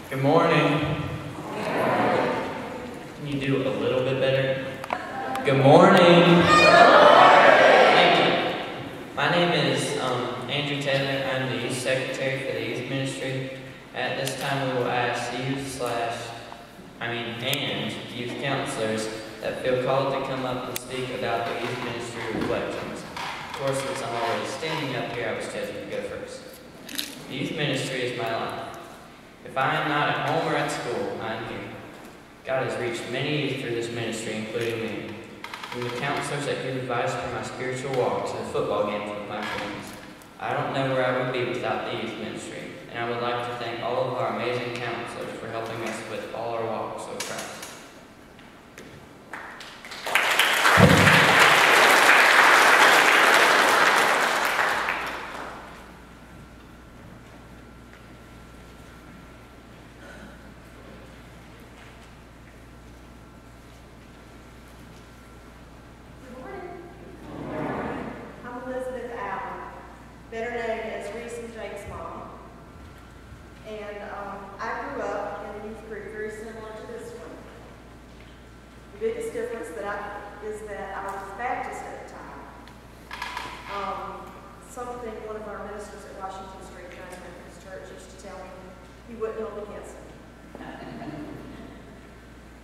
Good morning. Can you do a little bit better? Good morning. Thank you. My name is Andrew Taylor. I'm the youth secretary for the youth ministry. At this time, we will ask and youth counselors that feel called to come up and speak about the youth ministry reflections. Of course, since I'm already standing up here, I was chosen to go first. The youth ministry is my life. If I am not at home or at school, I am here. God has reached many youth through this ministry, including me. From the counselors that give advice for my spiritual walk to the football games with my friends. I don't know where I would be without the youth ministry, and I would like to thank all of our amazing counselors for helping us with all our walks with Christ.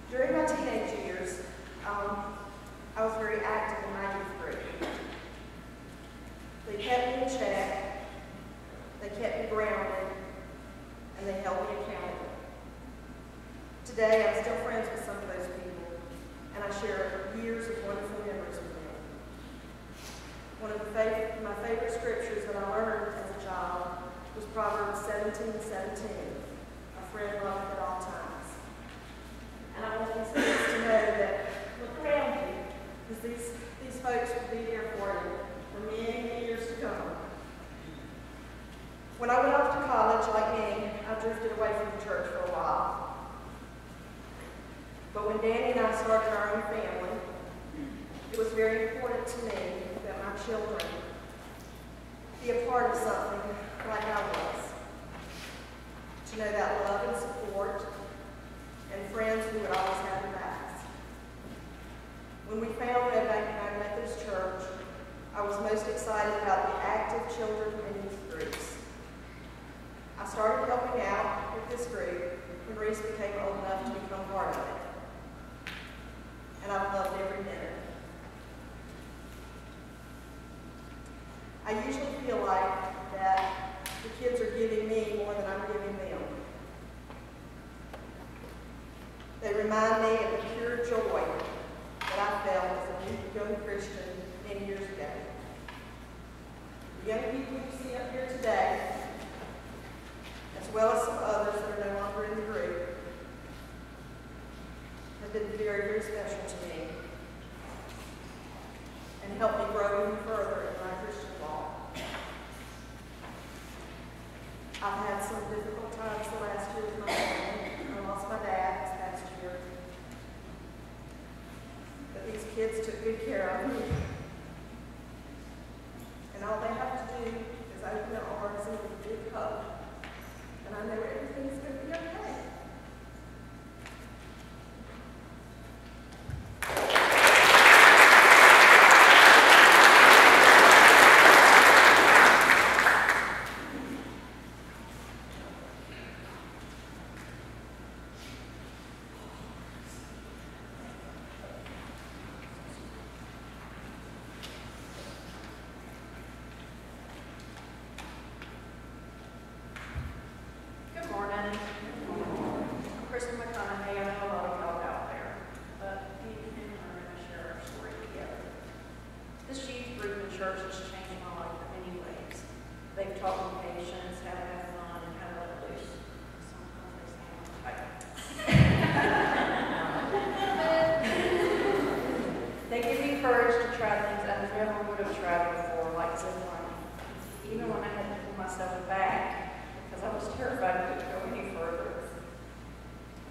During my teenage years, I was very active in my youth group. They kept me in check, they kept me grounded, and they held me accountable. Today, I'm still friends with some of those people, and I share years of wonderful memories with them. One of my favorite scriptures that I learned as a child was Proverbs 17:17. A friend loveth at all times. And I want these folks to know that look around you, because these folks will be there for you for many, many years to come. When I went off to college, like many, I drifted away from the church for a while. But when Danny and I started our own family, it was very important to me that my children be a part of something like I was. To know that love and support and friends who would always have your backs. When we found Red Bank United Methodist Church, I was most excited about the active children and youth groups. I started helping out with this group when Reese became old enough to become part of it. And I've loved every minute. I usually feel like that the kids are giving me more than I'm giving them. They remind me of the pure joy that I felt as a young Christian many years ago. The young people you see up here today, as well as some others that are no longer in the group, have been very, very special to me and helped me grow even further in my Christian walk. I've had some difficult times the last year with my family. I lost my dad this past year. But these kids took good care of me. And all they have to do is open their arms and give a big hug. And I know everything's going to be okay.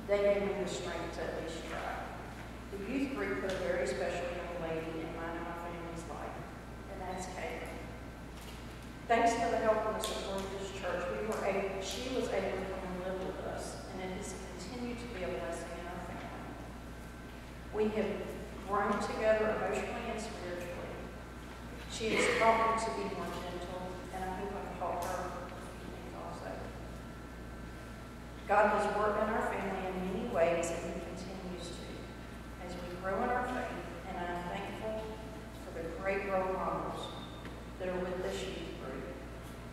They gave me the strength to at least try. The youth group put a very special young lady in mine and my family's life, and that's Kate. Thanks to the help and the support of this church, she was able to come and live with us, and in We have grown together emotionally and spiritually. She has taught me to be more gentle, and I hope I've taught her things also. God has worked in our family in many ways, and He continues to as we grow in our faith, and I'm thankful for the great role models that are with this youth group.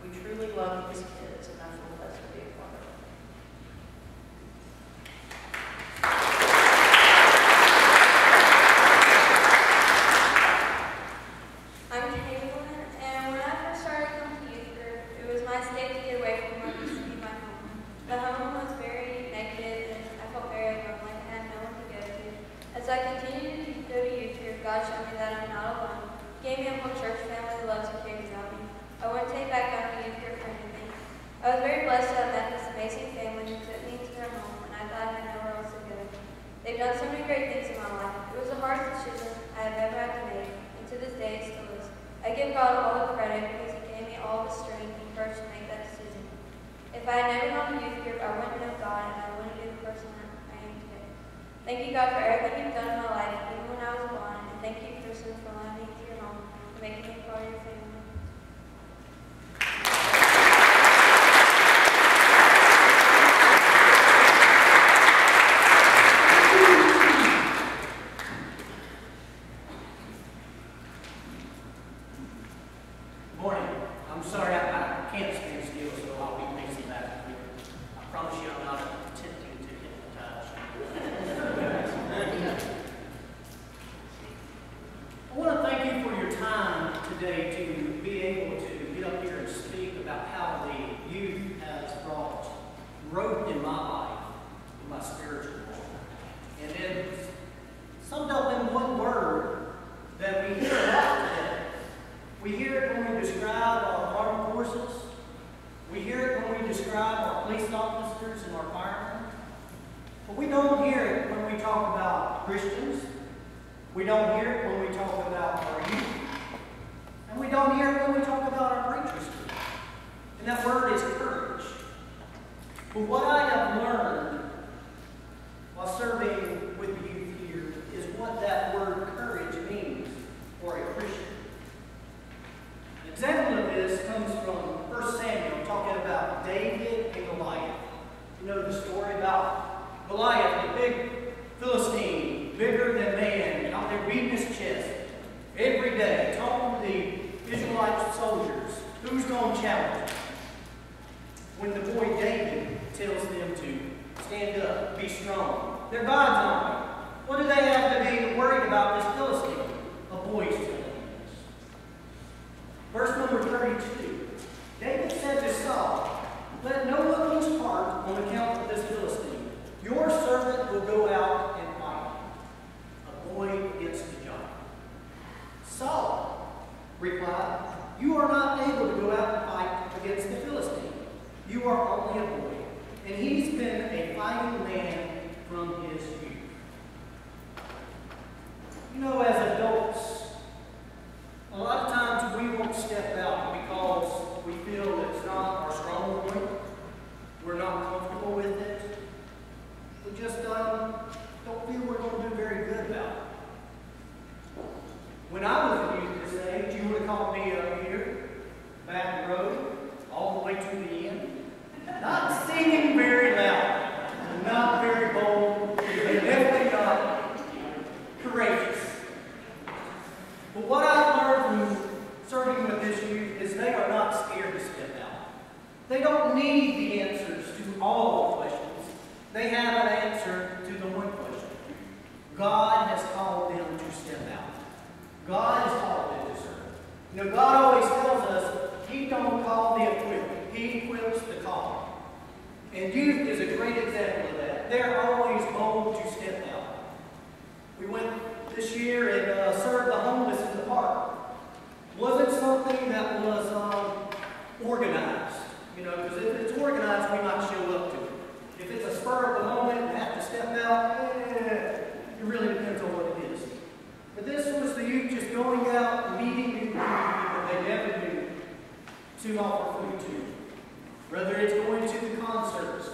We truly love these kids, and I feel blessed to be a part of them. I'm Caitlin, and when I first started coming to youth group, it was my escape to get away from what used to be my home. The home was very negative, and I felt very alone, like I had no one to go to. As I continued to go to youth group, God showed me that I'm not alone. He gave me a whole church family that loves and cares about me. I wouldn't take back out of youth group for anything. I was very blessed to have met this amazing family who took me into their home, and I thought I had nowhere else to go. They've done so many great things in my life. It was the hardest decision I have ever had to make, and to this day it still is. I give God all the credit because He gave me all the strength and courage to make that decision. If I had never gone to youth group, I wouldn't know God, and I wouldn't be the person I am today. Thank you, God, for everything You've done in my life, even when I was blind, and thank you, Kristen, for allowing me into your home and making me part of your family. Morning. I'm sorry, I can't stand still, so I'll be pacing back and forth. I promise you I'm not attempting to hypnotize you. I want to thank you for your time today to be able to get up here and speak about how the youth has brought growth in my life, in my spiritual walk. And it's summed up in one word that we hear a lot today. We hear it when we describe our armed forces. We hear it when we describe our police officers and our firemen. But we don't hear it when we talk about Christians. We don't hear it when we talk about our youth. And we don't hear it when we talk about our preachers. And that word is courage. But what I have learned while serving with the youth here is what that word courage means for a Christian. An example of this comes from 1 Samuel, talking about David and Goliath. You know the story about Goliath, the big Philistine, bigger than man, out there beating his chest every day, talking to the Israelite soldiers, who's going to challenge him? When the boy David tells them to stand up, be strong. They're God's army. What do they have to be worried about this Philistine? A boy's telling them this. Verse number 32. David said to Saul, "Let no one lose heart on account of this Philistine. Your servant will go out and fight. A boy gets the job." Saul replied, "You are not able to go out and fight against the Philistine. You are only a boy, and he's been a fighting man from his youth." You know, as adults, a lot of times we won't step out because we feel it's not our strong point. We're not comfortable with it. We just don't feel we're going to do very good about it. When I was a youth this age, you would have caught me up here, back row, all the way to the end. Not singing very loud, not very bold, and definitely not courageous. But what I've learned from serving with this youth is they are not scared to step out. They don't need the answers to all the questions. They have an answer to the one question. God has called them to step out. God has called them to serve. You know, God always tells us He don't call the equipped. He equips the called. And youth is a great example of that. They're always bold to step out. We went this year and served the homeless in the park. Wasn't something that was organized. You know, because if it's organized, we might show up to it. If it's a spur of the moment and have to step out, it really depends on what it is. But this was the youth just going out and meeting new people they never knew to offer food to. Whether it's going to the concerts,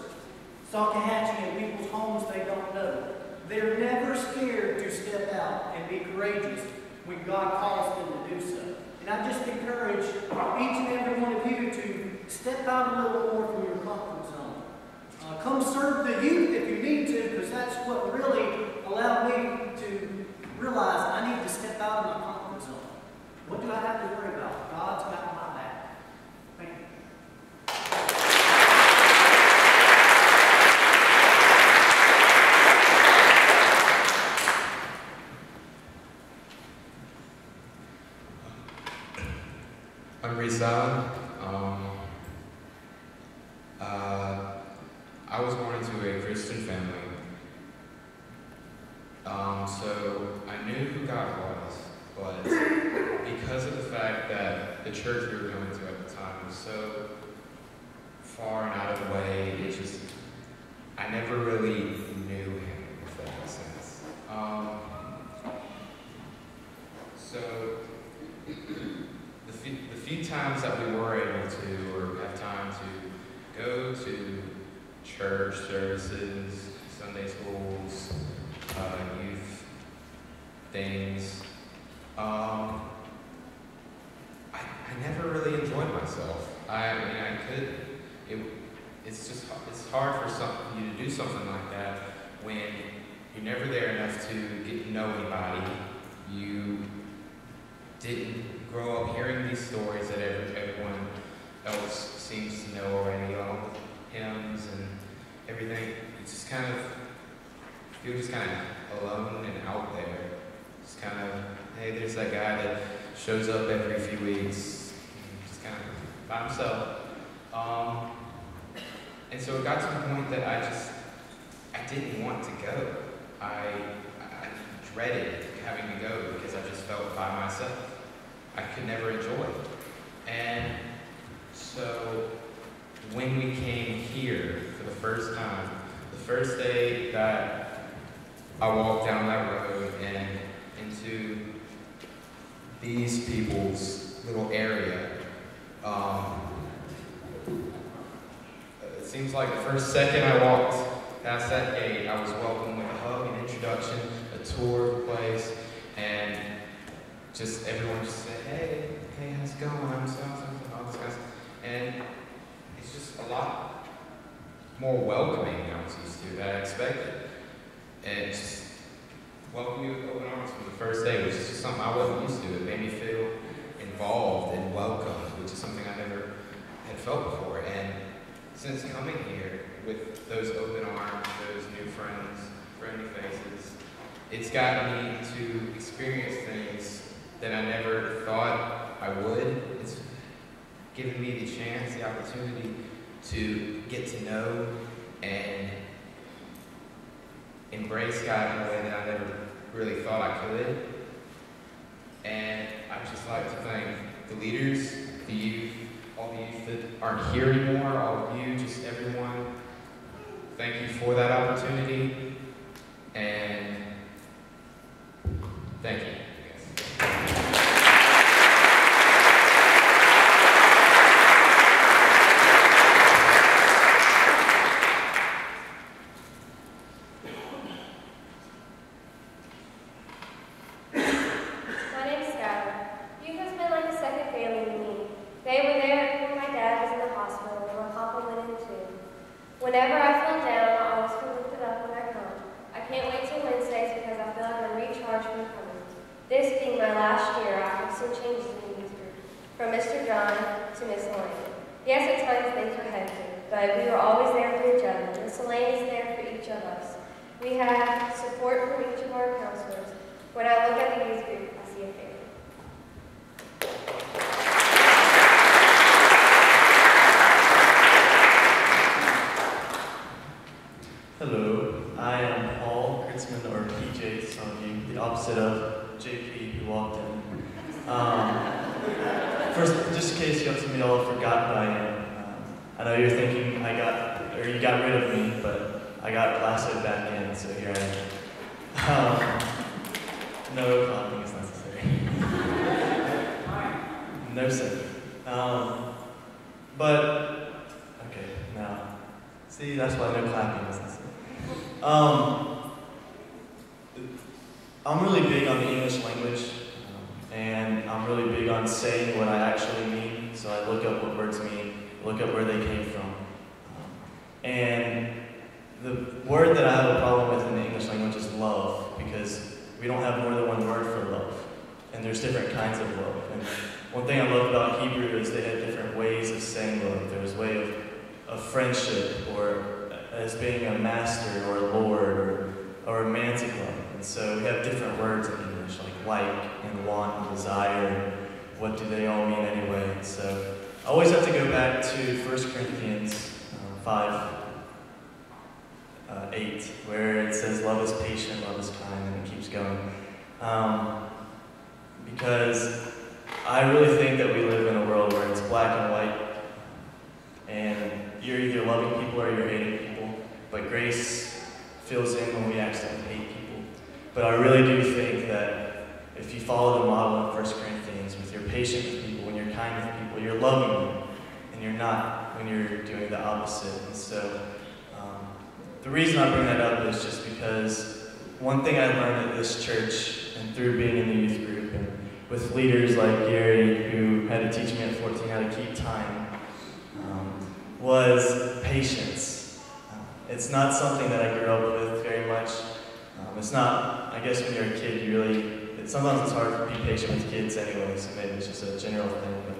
Salkehatchie in people's homes they don't know, they're never scared to step out and be courageous when God calls them to do so. And I just encourage each and every one of you to step out a little more from your comfort zone. Come serve the youth if you need to, because that's what really allowed me to realize I need to step out of my comfort zone. What do I have to worry about? God's got my back. Thank you. I'm Rizal. I was born into a Christian family. So I knew who God was, but because of the fact that the church we were going to at the time was so far and out of the way, I never really knew him, if that makes sense. So the few times that we were able to, or have time to go to church services, Sunday schools, youth things, I never really enjoyed myself. It's hard for you to do something like that when you're never there enough to get to know anybody. You didn't grow up hearing these stories that everyone else seems to know already, along with hymns and everything. You just kind of feel alone and out there. Just kind of, hey, there's that guy that shows up every few weeks, just kind of by himself. And so it got to the point that I didn't want to go. I dreaded having to go because I just felt by myself. I could never enjoy it. And so when we came here for the first time, the first day that I walked down that road and into these people's little area, it seems like the first second I walked past that gate, I was welcomed with a hug, an introduction, a tour of the place, and just everyone just said, hey, how's it going? I'm so-and-so, all this kind of stuff. And it's just a lot more welcoming than I was used to, that I expected. And just welcome you with open arms from the first day, which is just something I wasn't used to. It made me feel involved and welcomed, which is something I never had felt before. And since coming here with those open arms, those new friends, friendly faces, it's gotten me to experience things that I never thought I would. It's given me the chance, the opportunity to get to know and embrace God in a way that I never really thought I could. And I'd just like to thank the leaders, the youth, all the youth that aren't here anymore, all of you, just everyone. Thank you for that opportunity, and thank you. Whenever I feel down, I always feel lifted up when I come. I can't wait till Wednesdays because I feel like I'm recharged when coming. This being my last year, I have seen changes in the youth group, from Mr. John to Miss Elaine. Yes, at times things were hectic, but we were always there for each other. Miss Elaine is there for each of us. We have support from each of our counselors. When I look at the youth group, I see a family. Hello, I am Paul Kritzman, or PJ, some of you, the opposite of JP who walked in. First, just in case some of y'all have forgotten who I am, I know you're thinking you got rid of me, but I got blasted back in, so here I am. No clapping is necessary. No sir. Okay, now, see, that's why no clapping is necessary. I'm really big on the English language, and I'm really big on saying what I actually mean. So I look up what words mean, look up where they came from. And the word that I have a problem with in the English language is love, because we don't have more than one word for love. And there's different kinds of love. And one thing I love about Hebrew is they had different ways of saying love. There was a way of friendship, or as being a master or a lord, or a romantic love. And so we have different words in English, like and want and desire, and what do they all mean anyway. And so I always have to go back to 1 Corinthians 5:8, where it says, love is patient, love is kind, and it keeps going. Because I really think that we live in a world where it's black and white, and you're either loving people or you're hating people, but grace fills in when we accidentally hate people. But I really do think that if you follow the model in 1 Corinthians, with you're patient with people, when you're kind with people, you're loving them, and you're not when you're doing the opposite. And so the reason I bring that up is just because one thing I learned at this church, and through being in the youth group, and with leaders like Gary, who had to teach me at 14 how to keep time, was patience. It's not something that I grew up with very much. It's not, I guess when you're a kid, sometimes it's hard to be patient with kids anyway, so maybe it's just a general thing. But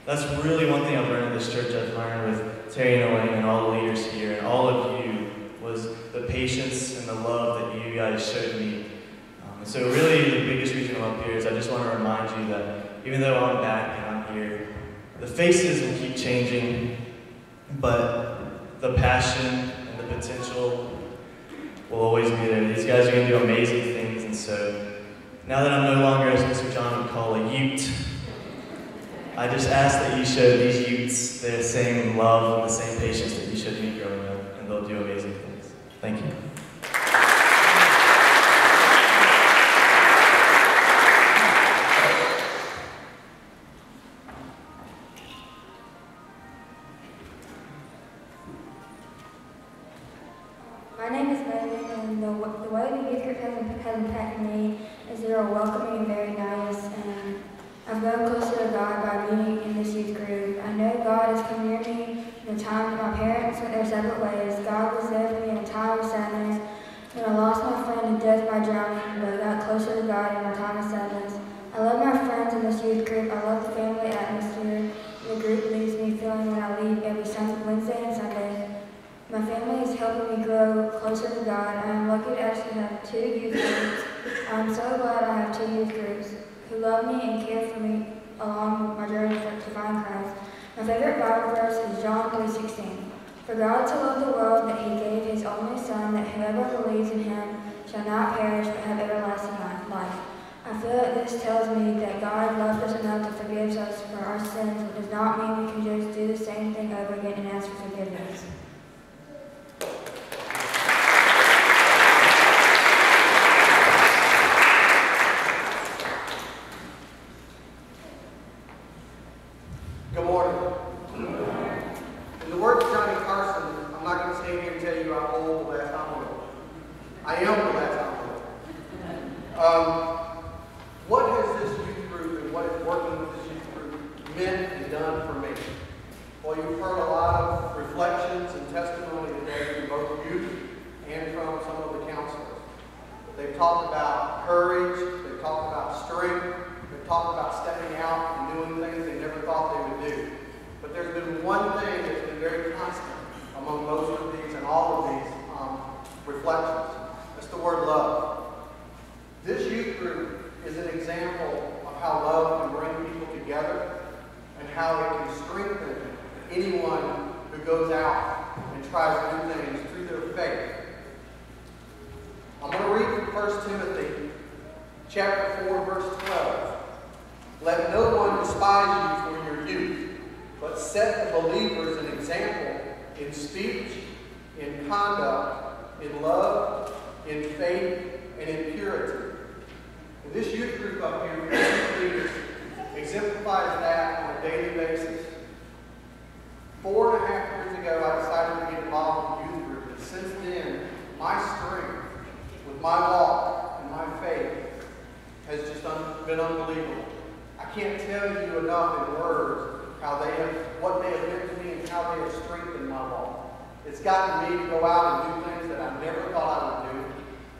that's really one thing I've learned in this church. I've learned with Terry and Elaine and all the leaders here, and all of you, was the patience and the love that you guys showed me. And so really the biggest reason I'm up here is I just want to remind you that even though I'm back and I'm here, the faces will keep changing, but the passion and the potential will always be there. These guys are going to do amazing things, and so now that I'm no longer, as Mr. John would call, a ute, I just ask that you show these utes the same love and the same patience that you showed me growing up, and they'll do amazing things. Thank you. My name is Megan, and the way the youth group has impacted me is they're welcoming and very nice, and I've grown closer to God by being in this youth group. I know God has come near me in the time that my parents went their separate ways. God was there for me in a time of sadness, when I lost my friend to death by drowning, but I got closer to God in a time of sadness. I love my friends in this youth group. I love the family atmosphere the group leaves me feeling when I leave every Wednesday and Sunday. My family is helping me grow closer to God. I am lucky to actually have 2 youth groups. I am so glad I have 2 youth groups who love me and care for me along my journey to find Christ. My favorite Bible verse is John 3:16. For God so loved the world that he gave his only Son, that whoever believes in him shall not perish but have everlasting life. I feel that this tells me that God loved us enough to forgive us for our sins, but does not mean we can just do the same thing over again and ask for forgiveness. Good morning. In the words of Johnny Carson, I'm not going to stand here and tell you how old the last envelope. I am the last envelope. What has this youth group and what is working with this youth group meant and done for me? Well, you've heard a lot of reflections and testimony today from both youth and from some of the counselors. They've talked about courage, they've talked about strength, they've talked about stepping out and doing things they never thought they would do. But there's been one thing that's been very constant among most of these and all of these reflections. It's the word love. This youth group is an example of how love can bring people together and how it can strengthen anyone who goes out and tries to do things through their faith. I'm going to read from 1 Timothy chapter 4, verse 12. Let no one despise you for your youth, but set the believers an example in speech, in conduct, in love, in faith, and in purity. And this youth group up here exemplifies that on a daily basis. 4.5 years ago, I decided to get involved in the youth group, and since then, my strength with my walk and my faith has just been unbelievable. I can't tell you enough in words what they have meant to me and how they have strengthened my walk. It's gotten me to go out and do things that I never thought I would do.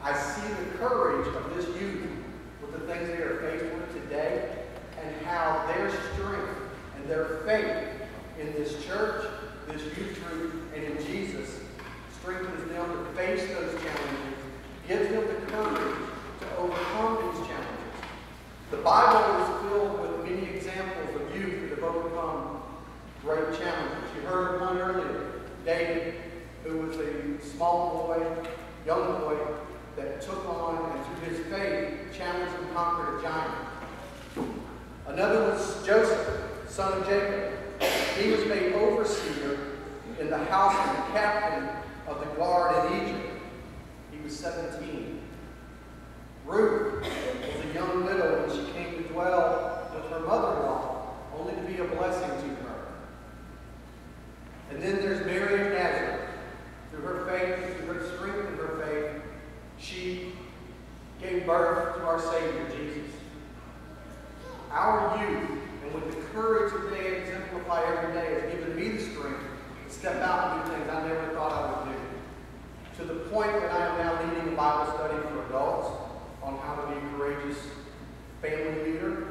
I see the courage of this youth with the things they are faced with today and how their strength and their faith in this church, this youth group, and in Jesus strengthens them to face those challenges, gives them the courage to overcome these challenges. The Bible is filled with many examples of youth that have overcome great challenges. You heard of one earlier, David, who was a small boy, young boy, that took on and through his faith challenged and conquered a giant. Another was Joseph, son of Jacob. He was made overseer in the house of the captain of the guard in Egypt. He was 17. Ruth was a young widow when she came to dwell with her mother-in-law, only to be a blessing to her. And then there's Mary of Nazareth. Through her faith, through her strength and her faith, she gave birth to our Savior, Jesus. Our youth, and with the courage that they exemplify every day, has given me the strength to step out and do things I never thought I would do. To the point that I am now leading a Bible study for adults on how to be a courageous family leader.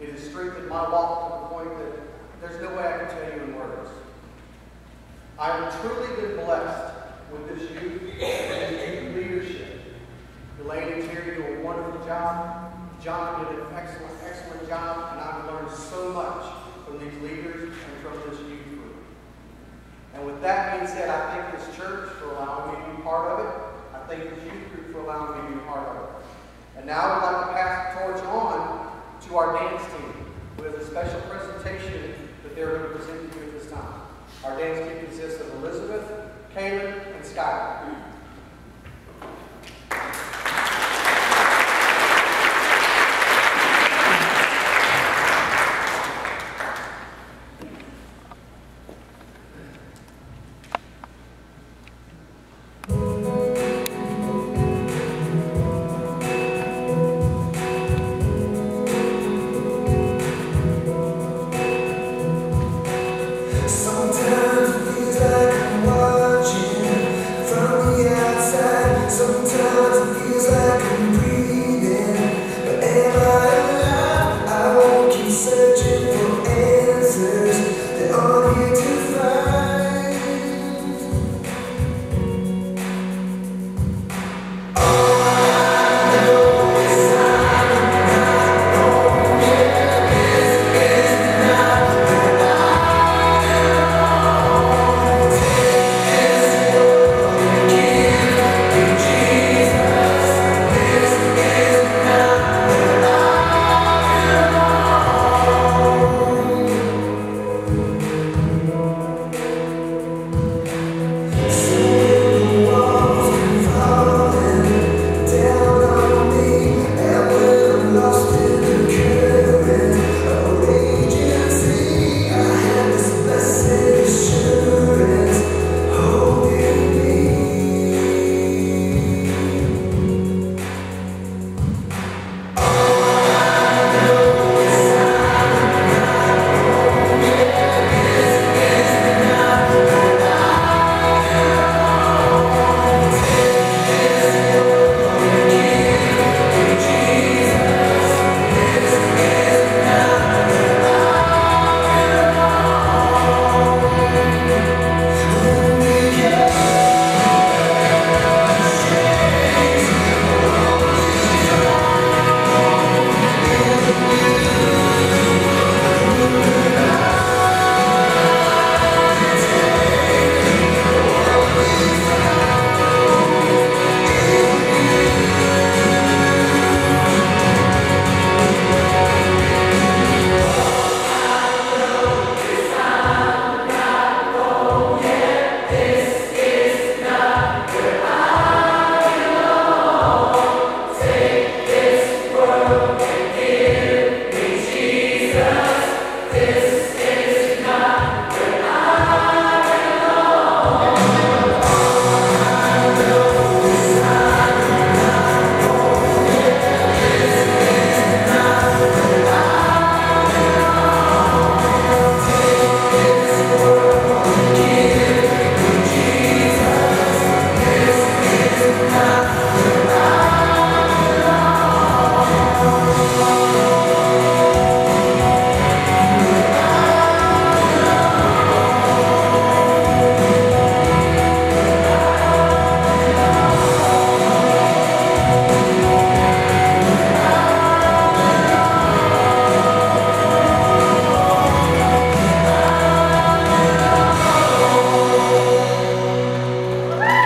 It has strengthened my walk to the point that there's no way I can tell you in words. I have truly been blessed with this youth and this youth leadership. Elaine and Terry do a wonderful job. John did an excellent job, and I've learned so much from these leaders and from this youth group. And with that being said, I thank this church for allowing me to be part of it. I thank this youth group for allowing me to be part of it. And now I'd like to pass the torch on to our dance team, who has a special presentation that they're going to present to you at this time. Our dance team consists of Elizabeth, Caleb, and Skylar.